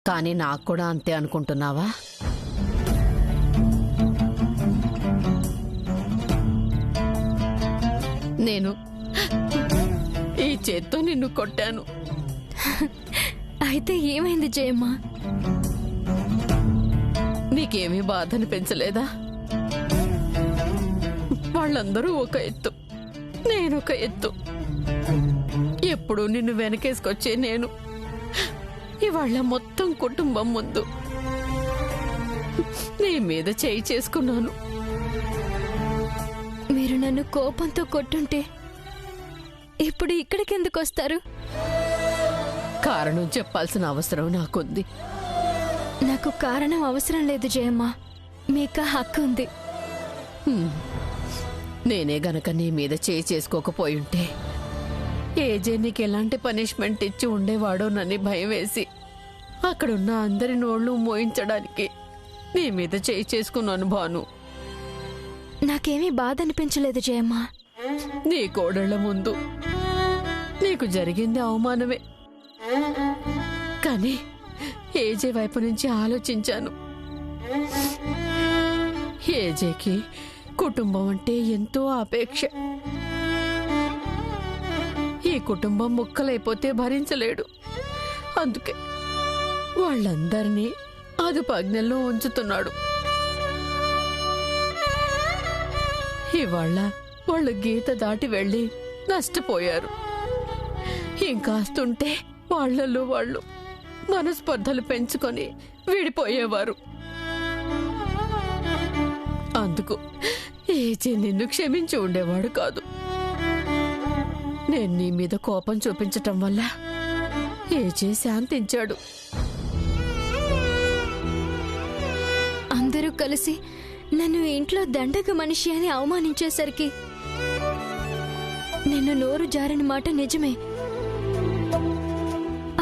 కానీ నాకు కూడా అంతే అనుకుంటున్నావా? నేను ఈ చేత్తో నిన్ను కొట్టాను. అయితే ఏమైంది జయమ్మ? నీకేమీ బాధని పెంచలేదా? వాళ్ళందరూ ఒక ఎత్తు, నేనొక ఎత్తు. ఎప్పుడు నిన్ను వెనకేసుకొచ్చే నేను ఇవాళ మొత్తం కుటుంబం ముందు నీ మీద చేయి చేసుకున్నాను. మీరు నన్ను కోపంతో కొట్టుంటే ఇప్పుడు ఇక్కడికెందుకు వస్తారు? కారణం చెప్పాల్సిన అవసరం నాకుంది. నాకు కారణం అవసరం లేదు జయమ్మ, మీకు హక్కు ఉంది. నేనే గనక నీ మీద చేయి చేసుకోకపోయుంటే ఏజే నీకు ఎలాంటి పనిష్మెంట్ ఇచ్చి ఉండేవాడోనని భయం వేసి అక్కడున్న అందరి నోళ్లు మోయించడానికి నీ మీద చేయి చేసుకున్నాను భాను. నాకేమీ బాధ అనిపించలేదు జయమ్మ. నీ కోడళ్ల ముందు నీకు జరిగింది అవమానమే, కానీ ఏజే వైపు నుంచి ఆలోచించాను. ఏజేకి కుటుంబం అంటే ఎంతో అపేక్ష. ఈ కుటుంబం ముక్కలైపోతే భరించలేడు. అందుకే వాళ్ళందరినీ అదుపాజ్ఞల్లో ఉంచుతున్నాడు. ఇవాళ వాళ్ళు గీత దాటి వెళ్ళి నష్టపోయారు. ఇంకాస్తుంటే వాళ్లలో వాళ్ళు మనస్పర్ధలు పెంచుకొని విడిపోయేవారు. అందుకు ఏజే నిన్ను క్షమించి ఉండేవాడు కాదు. నేను నీ మీద కోపం చూపించటం వల్ల ఏజే శాంతించాడు. అందరూ కలిసి నన్ను ఇంట్లో దండగ మనిషి అని అవమానించేసరికి నిన్ను నోరు జారిన మాట నిజమే.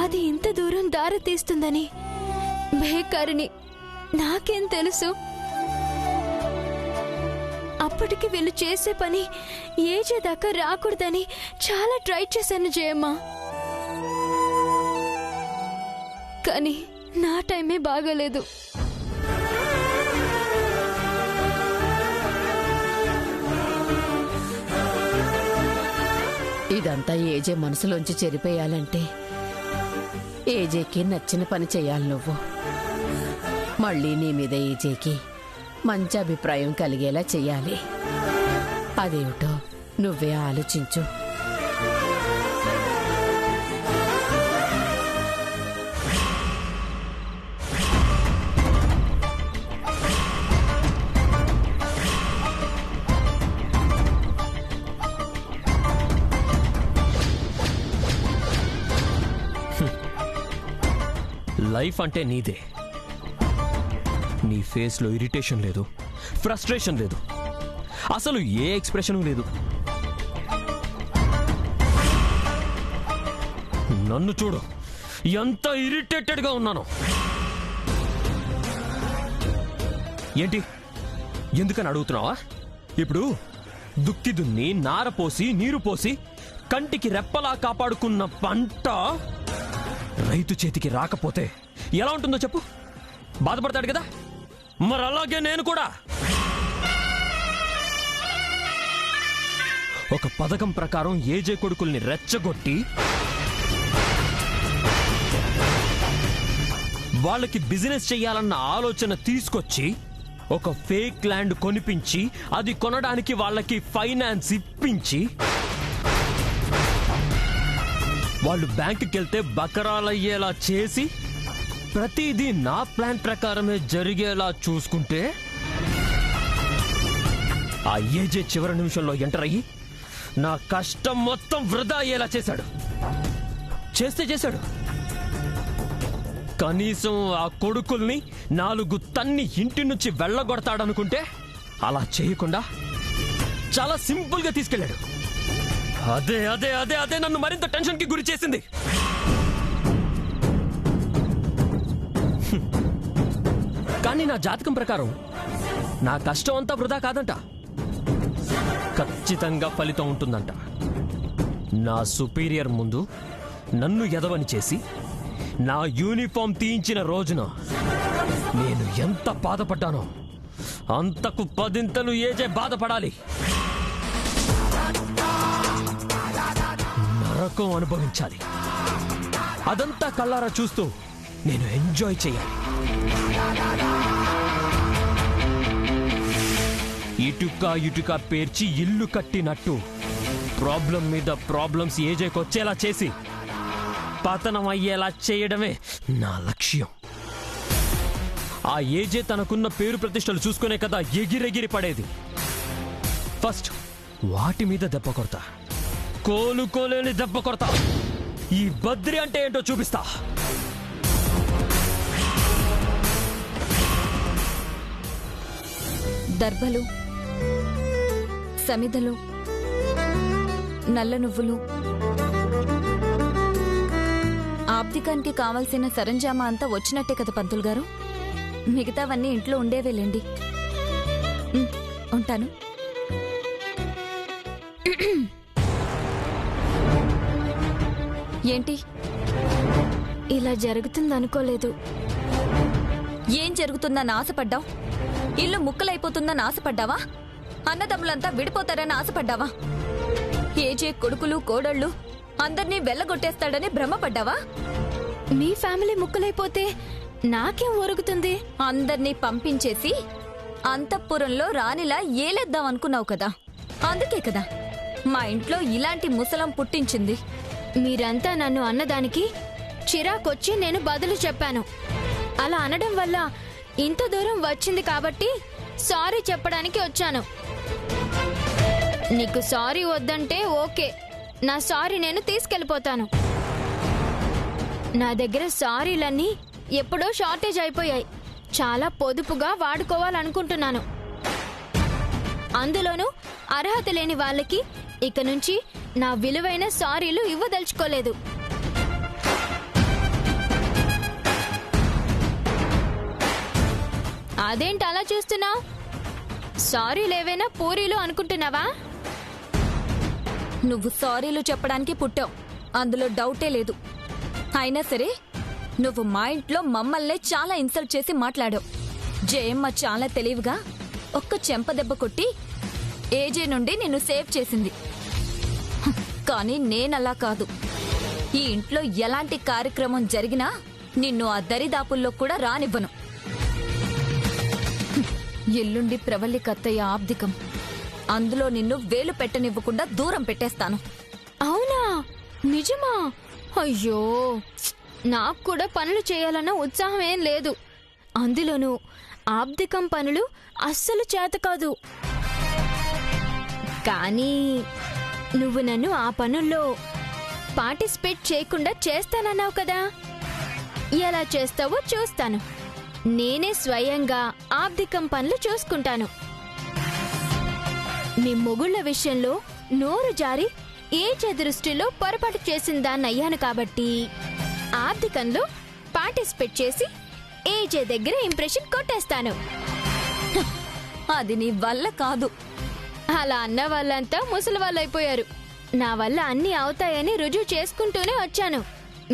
అది ఇంత దూరం దారి తీస్తుందని భయకారిని నాకేం తెలుసు? అప్పటికి వీళ్ళు చేసే పని ఏజే దాకా రాకూడదని చాలా ట్రై చేశాను జయమ్మ. కానీ నా టైమే బాగాలేదు. ఇదంతా ఏజే మనసులోంచి చెరిపేయాలంటే ఏజేకి నచ్చిన పని చెయ్యాలి నువ్వు. మళ్ళీ నీ మీద ఏజేకి మంచి అభిప్రాయం కలిగేలా చెయ్యాలి. అదేమిటో నువ్వే ఆలోచించు. లైఫ్ అంటే నీదే. నీ ఫేస్లో ఇరిటేషన్ లేదు, ఫ్రస్ట్రేషన్ లేదు, అసలు ఏ ఎక్స్ప్రెషన్ లేదు. నన్ను చూడు, ఎంత ఇరిటేటెడ్గా ఉన్నాను. ఏంటి, ఎందుకని అడుగుతున్నావా? ఇప్పుడు దుక్కి దున్ని నార పోసి నీరు పోసి కంటికి రెప్పలా కాపాడుకున్న పంట రైతు చేతికి రాకపోతే ఎలా ఉంటుందో చెప్పు. బాధపడతాడు కదా. మరి అలాగే నేను కూడా ఒక పథకం ప్రకారం ఏజే కొడుకుల్ని రెచ్చగొట్టి వాళ్ళకి బిజినెస్ చెయ్యాలన్న ఆలోచన తీసుకొచ్చి ఒక ఫేక్ ల్యాండ్ కొనిపించి అది కొనడానికి వాళ్ళకి ఫైనాన్స్ ఇప్పించి వాళ్ళు బ్యాంకుకి వెళ్తే బకరాలయ్యేలా చేసి ప్రతిదీ నా ప్లాన్ ప్రకారమే జరిగేలా చూసుకుంటే ఆ ఏజే చివరి నిమిషంలో ఎంటర్ అయ్యి నా కష్టం మొత్తం వృధా అయ్యేలా చేశాడు. చేశాడు. కనీసం ఆ కొడుకుల్ని 4 తన్ని ఇంటి నుంచి వెళ్ళగొడతాడనుకుంటే అలా చేయకుండా చాలా సింపుల్ గా తీసుకెళ్లాడు. అదే అదే అదే అదే నన్ను మరింత టెన్షన్ కి గురి చేసింది. కానీ నా జాతకం ప్రకారం నా కష్టం అంతా వృధా కాదంట. ఖచ్చితంగా ఫలితం ఉంటుందంట. నా సుపీరియర్ ముందు నన్ను ఎదవని చేసి నా యూనిఫామ్ తీయించిన రోజున నేను ఎంత బాధపడ్డానో అంతకు 10 ఏజే బాధపడాలి. నరకం అనుభవించాలి. అదంతా కళ్ళారా చూస్తూ నేను ఎంజాయ్ చేయాలి. ఇటుక పేర్చి ఇల్లు కట్టినట్టు ప్రాబ్లం మీద ప్రాబ్లమ్స్ ఏజేకొచ్చేలా చేసి పతనం అయ్యేలా చేయడమే నా లక్ష్యం. ఆ ఏజే తనకున్న పేరు ప్రతిష్టలు చూసుకునే కదా ఎగిరెగిరి పడేది. ఫస్ట్ వాటి మీద దెబ్బ కొడతా, కోలుకోలేని దెబ్బ కొడతా. ఈ బద్రి అంటే ఏంటో చూపిస్తా. దర్భలు, సమిదలు, నల్ల నువ్వులు, ఆబ్దికానికి కావలసిన సరంజామా అంతా వచ్చినట్టే కదా పంతులు గారు. మిగతావన్నీ ఇంట్లో ఉండేవేలేండి. ఉంటాను. ఏంటి ఇలా జరుగుతుందనుకోలేదు. ఏం జరుగుతుందని ఆశపడ్డావు? ఇల్లు ముక్కలైపోతుందని ఆశపడ్డావా? అన్నదమ్ములంతా విడిపోతారని ఆశపడ్డావా? ఏజే కొడుకులు కోడళ్ళు అందర్నీ వెళ్ళగొట్టేస్తాడని భ్రమపడ్డావా? మీ ఫ్యామిలీ ముక్కలైపోతే నాకేం ఒరుగుతుంది? అందర్నీ పంపించేసి అంతఃపురంలో రాణిలా ఏలేద్దాం అనుకున్నావు కదా. అందుకే కదా మా ఇంట్లో ఇలాంటి ముసలం పుట్టించింది. మీరంతా నన్ను అన్నదానికి చిరాకొచ్చి నేను బదులు చెప్పాను. అలా అనడం వల్ల ఇంత దూరం వచ్చింది కాబట్టి సారీ చెప్పడానికి వచ్చాను. నీకు సారీ వద్దంటే ఓకే, నా సారీ నేను తీసుకెళ్ళిపోతాను. నా దగ్గర సారీలన్నీ ఎప్పుడో షార్టేజ్ అయిపోయాయి. చాలా పొదుపుగా వాడుకోవాలనుకుంటున్నాను. అందులోనూ అర్హత లేని వాళ్ళకి ఇక నుంచి నా విలువైన సారీలు ఇవ్వదలుచుకోలేదు. అదేంటి అలా చూస్తున్నావు? సారీలేవైనా పూరీలు అనుకుంటున్నావా? నువ్వు సారీలు చెప్పడానికి పుట్టావు, అందులో డౌటే లేదు. అయినా సరే నువ్వు మా ఇంట్లో మమ్మల్నే చాలా ఇన్సల్ట్ చేసి మాట్లాడావు. జయమ్మ చాలా తెలివిగా ఒక్క చెంపదెబ్బ కొట్టి ఏజే నుండి నిన్ను సేవ్ చేసింది. కానీ నేనలా కాదు. ఈ ఇంట్లో ఎలాంటి కార్యక్రమం జరిగినా నిన్ను ఆ దరిదాపుల్లో కూడా రానివ్వను. ఎల్లుండి ప్రవల్లి కత్తయ్య ఆబ్దికం. అందులో నిన్ను వేలు పెట్టనివ్వకుండా దూరం పెట్టేస్తాను. అవునా? నిజమా? అయ్యో, నాకు కూడా పనులు చేయాలన్న ఉత్సాహం ఏం లేదు. అందులోనూ ఆబ్దికం పనులు అస్సలు చేత కాదు. కానీ నువ్వు నన్ను ఆ పనుల్లో పార్టిసిపేట్ చేయకుండా చేస్తానన్నావు కదా. ఎలా చేస్తావో చూస్తాను. నేనే స్వయంగా ఆబ్దికం పనులు చూసుకుంటాను. నీ మొగుళ్ల విషయంలో నోరు జారి ఏజే దృష్టిలో పొరపాటు చేసిన దాన్ని అయ్యాను కాబట్టి ఆబ్దికంలో పార్టిసిపేట్ చేసి ఏజే దగ్గర ఇంప్రెషన్ కొట్టేస్తాను. అది నీ వల్ల కాదు. అలా అన్న వాళ్ళంతా ముసలి వాళ్ళు అయిపోయారు. నా వల్ల అన్ని అవుతాయని రుజువు చేసుకుంటూనే వచ్చాను.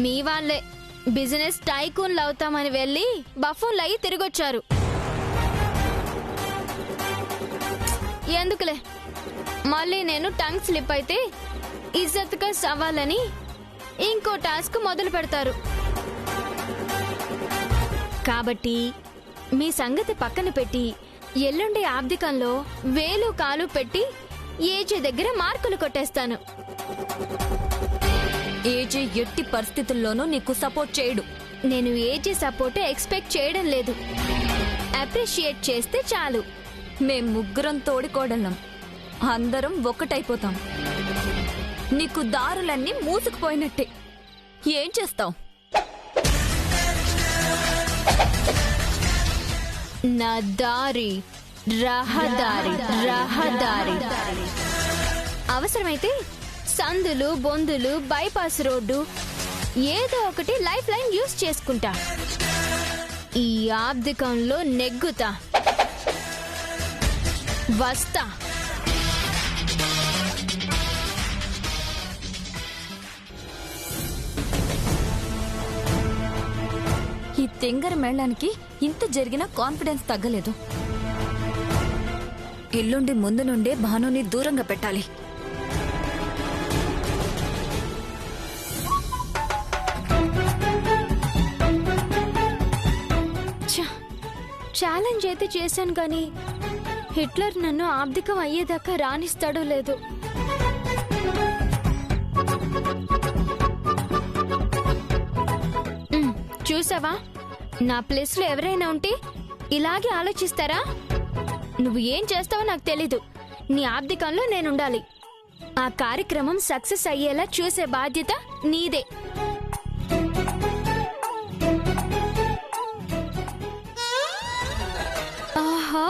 మీ వాళ్ళే బిజినెస్ టైకూన్లు అవుతామని వెళ్ళి బఫూన్లు అయ్యి తిరిగొచ్చారు. ఎందుకులే, మళ్ళీ నేను టంగ్ స్లిప్ అయితే ఇజ్జత్గా సవాలని ఇంకో టాస్క్ మొదలు పెడతారు. కాబట్టి మీ సంగతి పక్కన పెట్టి ఎల్లుండి ఆబ్దికంలో వేలు కాలు పెట్టి ఏజే దగ్గర మార్కులు కొట్టేస్తాను. ఏజే ఎట్టి పరిస్థితుల్లోనూ నీకు సపోర్ట్ చేయడు. నేను ఏజే సపోర్ట్ ఎక్స్పెక్ట్ చేయడం లేదు. అప్రిషియేట్ చేస్తే చాలు. మేం ముగ్గురం తోడికోడళ్ళం, అందరం ఒక్కటైపోతాం. నీకు దారులన్నీ మూసుకుపోయినట్టే. ఏం చేస్తావు? నా దారి రహదారి రహదారి. అవసరమైతే సందులు బొందులు బైపాస్ రోడ్డు ఏదో ఒకటి లైఫ్ లైన్ యూజ్ చేసుకుంటా. ఈ ఆబ్దికంలో నెగ్గుతా. వస్తా. ఈ తెంగర మేళానికి ఇంత జరిగినా కాన్ఫిడెన్స్ తగ్గలేదు. ఎల్లుండి ముందు నుండే భానుని దూరంగా పెట్టాలి. ఛాలెంజ్ అయితే చేశాను కానీ హిట్లర్ నన్ను ఆర్థికం అయ్యేదాకా రాణిస్తాడో లేదో. చూసావా, నా ప్లేస్ లో ఎవరైనా ఉంటే ఇలాగే ఆలోచిస్తారా? నువ్వు ఏం చేస్తావో నాకు తెలీదు. నీ ఆర్థికంలో నేనుండాలి. ఆ కార్యక్రమం సక్సెస్ అయ్యేలా చూసే బాధ్యత నీదే. ఆహా,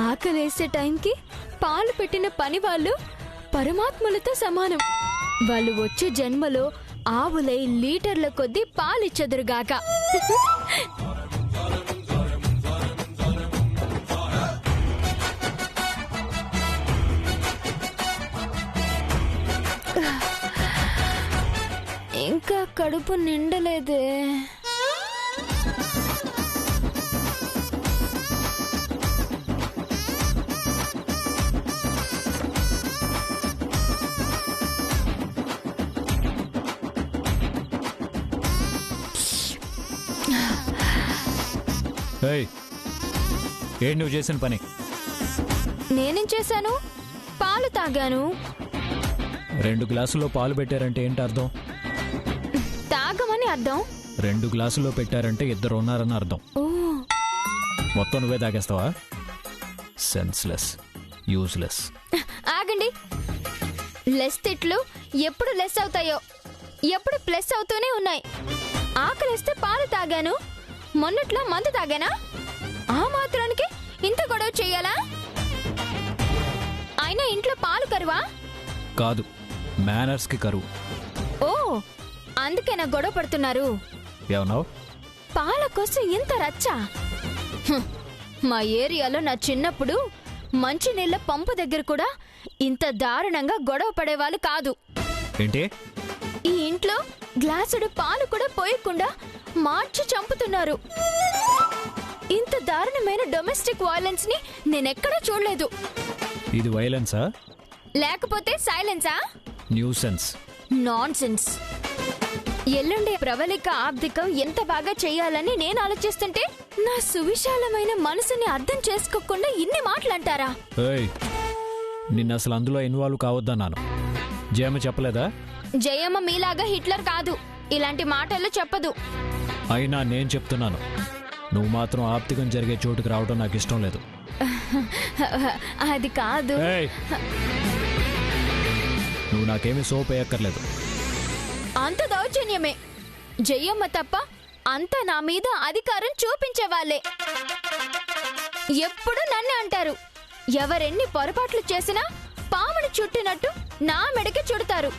ఆకలేసే టైంకి పాలు పెట్టిన పని వాళ్ళు పరమాత్ములతో సమానం. వాళ్ళు వచ్చే జన్మలో ఆవులై లీటర్ల కొద్దీ పాలిచ్చెదరుగాక. ఇంకా కడుపు నిండలేదే. ఏంటి నువ్వు చేసిన పని? నేనేం చేశాను? పాలు తాగాను. 2 గ్లాసుల్లో పాలు పెట్టారంటే ఏంటి అర్థం? తాగమని అర్థం. 2 గ్లాసుల్లో పెట్టారంటే 2 ఉన్నారని అర్థం. ఓ, మొత్తం నువ్వే తాగేస్తావా? Senseless, useless. ఆగండి. లెస్ తిట్లు ఎప్పుడు లెస్ అవుతాయో, ఎప్పుడు ప్లస్ అవుతూనే ఉన్నాయి. ఆకలిస్తే పాలు తాగాను, మొన్నట్లో మందు తాగానా? ఆ మాత్రానికి ఇంత గొడవ చెయ్యాలా? అయినా ఇంట్లో పాలు కరువా? కాదు, మేనర్స్ కి కరువు. ఓ, అందుకేనా గొడవ పడుతున్నారు? ఏమన్నావు? పాల కోసం ఇంత రచ్చ? మా ఏరియాలో నా చిన్నప్పుడు మంచినీళ్ళ పంపు దగ్గర కూడా ఇంత దారుణంగా గొడవ పడేవాళ్ళు కాదు. ఏంటి? ఈ ఇంట్లో గ్లాసుడు పాలు కూడా పోయకుండా మార్చి చంపుతున్నారు. ఇంత దారుణమైన డొమెస్టిక్ వైలెన్స్ ని నేనెక్కడా చూడలేదు. ఇది వైలెన్సా లేకపోతే సైలెన్సా? న్యూసెన్స్. నాన్సెన్స్. ఎల్లుండే ప్రవళిక ఆర్థికం ఎంత బాగా చెయ్యాలని నేను ఆలోచిస్తుంటే నా సువిశాలమైన మనసుని అర్థం చేసుకోకుండా ఇన్ని మాటలంటారా? ఏయ్, నిన్న అసలు అందులో ఇన్వాల్వ్ కావద్దన్నాను. జయమ్మ చెప్పలేదా? జయమ్మ మీలాగా హిట్లర్ కాదు, ఇలాంటి మాటలు చెప్పదు. అయినా నేను చెప్తున్నాను, నువ్వు మాత్రం ఆప్తికం జరిగే చోటుకు రావడం నాకు ఇష్టం లేదు. అది కాదు. ఏయ్, నువ్వు నాకేమీ సోప్ వేయక్కర్లేదు. అంత దౌర్జన్యమే. జయమ్మ తప్ప అంతా నా మీద అధికారం చూపించేవాళ్లే. ఎప్పుడు నన్ను అంటారు. ఎవరెన్ని పొరపాట్లు చేసినా పాముని చుట్టినట్టు నా మెడకి చుడతారు.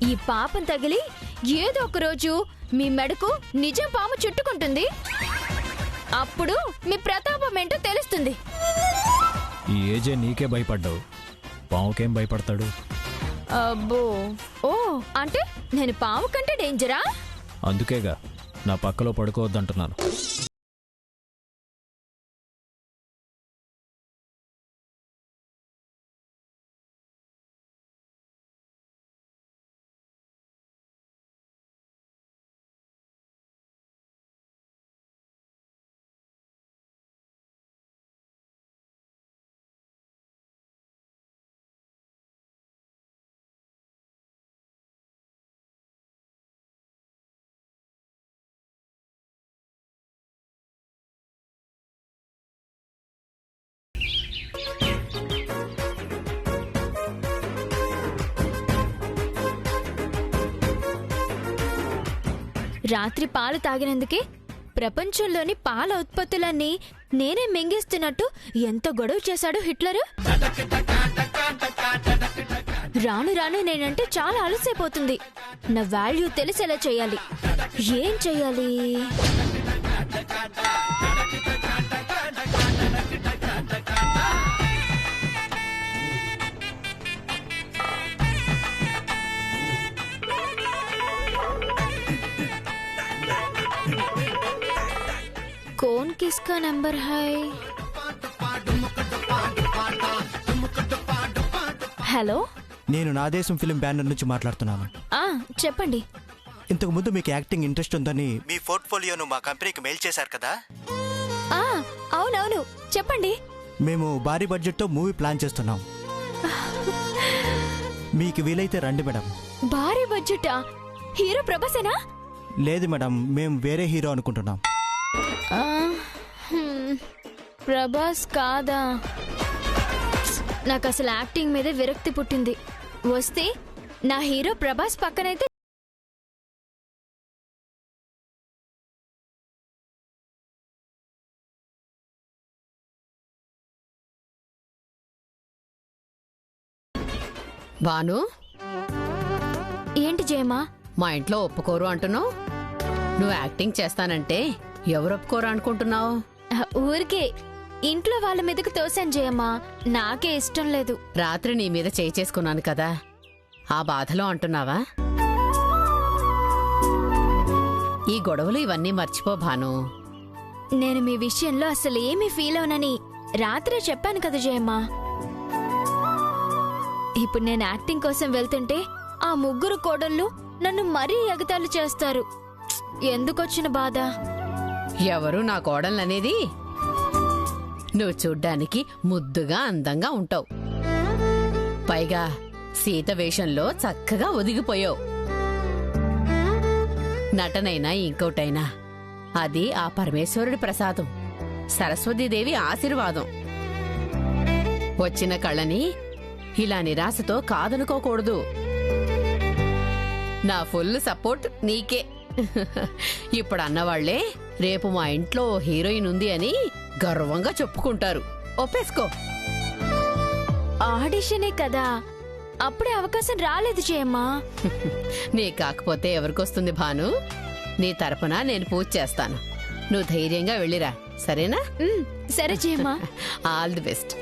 ఈ పాపం తగిలి ఏదో ఒక రోజు మీ మెడకు నిజం పాము చుట్టుకుంటుంది. అప్పుడు మీ ప్రతాపం ఏంటో తెలుస్తుంది. ఈ ఏజే నీకే భయపడ్డావు, పావుకేం భయపడతాడు? అబ్బో, ఓ అంటే నేను పాము కంటే డేంజరా? అందుకేగా నా పక్కలో పడుకోవద్దంటున్నాను. రాత్రి పాలు తాగినందుకే ప్రపంచంలోని పాల ఉత్పత్తులన్నీ నేనే మింగేస్తున్నట్టు ఎంత గొడవ చేశాడు హిట్లరు. రాను రాను నేనంటే చాలా అలసైపోతుంది. నా వాల్యూ తెలిసేలా చేయాలి. ఏం చెయ్యాలి? కిస్కా నంబర్ హై. హలో, నేను నా దేశం ఫిలిం బ్యానర్ నుంచి మాట్లాడుతున్నాను. చెప్పండి. ఇంతకు ముందు మీకు యాక్టింగ్ ఇంట్రెస్ట్ ఉందని మీ పోర్ట్ఫోలియోను మా కంపెనీకి మెయిల్ చేశారు కదా. అవునవును, చెప్పండి. మేము భారీ బడ్జెట్తో మూవీ ప్లాన్ చేస్తున్నాం. మీకు వీలైతే రండి మేడం. భారీ బడ్జెటా? హీరో ప్రభాసేనా? లేదు మేడం, మేము వేరే హీరో అనుకుంటున్నాం. ప్రభాస్ కాదా? నాకు అసలు యాక్టింగ్ మీద విరక్తి పుట్టింది. వస్తే నా హీరో ప్రభాస్ పక్కనైతే భాను, ఏంటి జయమా? మా ఇంట్లో ఒప్పుకోరు అంటున్నావు. నువ్వు యాక్టింగ్ చేస్తానంటే ఎవరు ఒప్పుకోరు అనుకుంటున్నావు? ఊరికే ఇంట్లో వాళ్ళ మీదకి తోసాను జయమ్మా. నాకే ఇష్టం లేదు. రాత్రి నీ మీద చేయి చేసుకున్నాను కదా, ఆ బాధలో అంటున్నావా? ఈ గొడవలు ఇవన్నీ మర్చిపో భాను. నేను మీ విషయంలో అసలు ఏమీ ఫీల్ అవనని రాత్రే చెప్పాను కదా జయమ్మా. ఇప్పుడు నేను యాక్టింగ్ కోసం వెళ్తుంటే ఆ ముగ్గురు కోడళ్ళు నన్ను మరీ ఎగతాళి చేస్తారు. ఎందుకొచ్చిన బాధ? ఎవరు నా కోడలనేది? నువ్వు చూడ్డానికి ముద్దుగా అందంగా ఉంటావు. పైగా సీత వేషంలో చక్కగా ఒదిగిపోయావు. నటనైనా ఇంకోటైనా అది ఆ పరమేశ్వరుడి ప్రసాదం, సరస్వతీదేవి ఆశీర్వాదం. వచ్చిన కళ్ళని ఇలా నిరాశతో కాదనుకోకూడదు. నా ఫుల్ సపోర్ట్ నీకే. ఇప్పుడు అన్నవాళ్లే రేపు మా ఇంట్లో హీరోయిన్ ఉంది అని గర్వంగా చెప్పుకుంటారు. ఒప్పేసుకో. ఆడిషనే కదా, అప్పుడే అవకాశం రాలేదు జయమ్మా. నీ కాకపోతే ఎవరికొస్తుంది భాను? నీ తరపున నేను పూజ చేస్తాను. నువ్వు ధైర్యంగా వెళ్ళిరా, సరేనా? సరే జయమ్మా. All the best.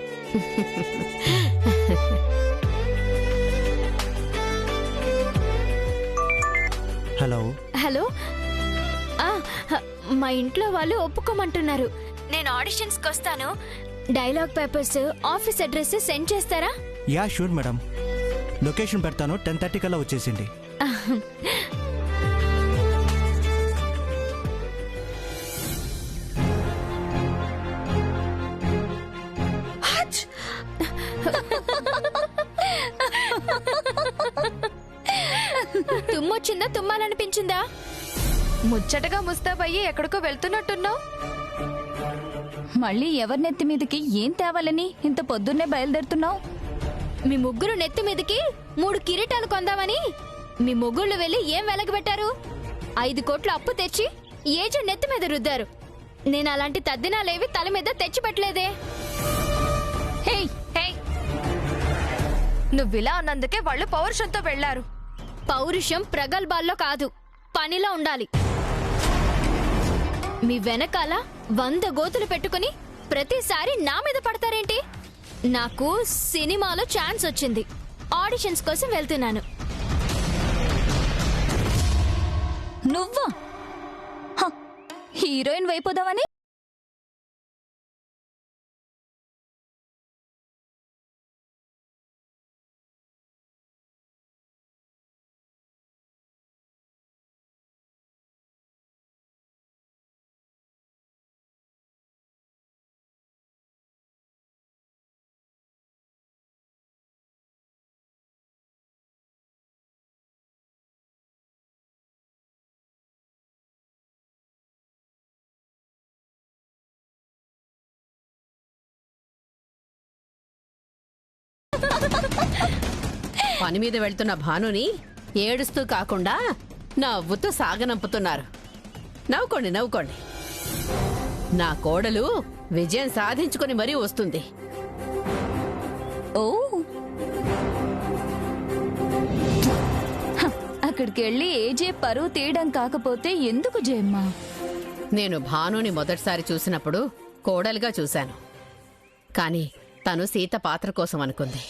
Hello hello. మా ఇంట్లో వాళ్ళు ఒప్పుకోమంటున్నారు. నేను ఆడిషన్స్కి వస్తాను. Dialogue papers, office address send చేస్తారా? Ya sure madam. లొకేషన్ పెడతాను, 10:30 కల్లా వచ్చేసింది. తుమ్మొచ్చిందా? తుమ్మాలనిపించిందా? ముచ్చటగా ముస్తాబయ్యి ఎక్కడికో వెళ్తున్నట్టున్నావు. మళ్ళీ ఎవరి నెత్తి మీదకి ఏం తేవాలని ఇంత పొద్దున్నే బయలుదేరుతున్నావు? మీ ముగ్గురు నెత్తి మీదకి 3 కిరీటాలు కొందామని మీ ముగ్గుళ్ళు వెళ్ళి ఏం వెలగబెట్టారు? 5 కోట్ల అప్పు తెచ్చి ఏజెంట్ నెత్తి మీద రుద్దారు. నేను అలాంటి తద్దినాలేవి తల మీద తెచ్చిపెట్టలేదే. నువ్విలా అన్నందుకే వాళ్ళు పౌరుషంతో వెళ్లారు. పౌరుషం ప్రగల్భాల్లో కాదు, పనిలో ఉండాలి. మీ వెనకాల 100 గోతులు పెట్టుకుని ప్రతిసారి నా మీద పడతారేంటి? నాకు సినిమాలో ఛాన్స్ వచ్చింది. ఆడిషన్స్ కోసం వెళ్తున్నాను. నువ్వా హీరోయిన్ వైపోదామని? పని మీద వెళ్తున్న భానుని ఏడుస్తూ కాకుండా నవ్వుతూ సాగనంపుతున్నారు. నవ్వుకోండి, నవ్వుకోండి. నా కోడలు విజయం సాధించుకుని మరీ వస్తుంది. ఓ, అక్కడికి వెళ్ళి ఏజే పరువు తీయడం కాకపోతే ఎందుకు జయమ్మా? నేను భానుని మొదటిసారి చూసినప్పుడు కోడలుగా చూశాను. కాని తను సీత పాత్ర కోసం అనుకుంది.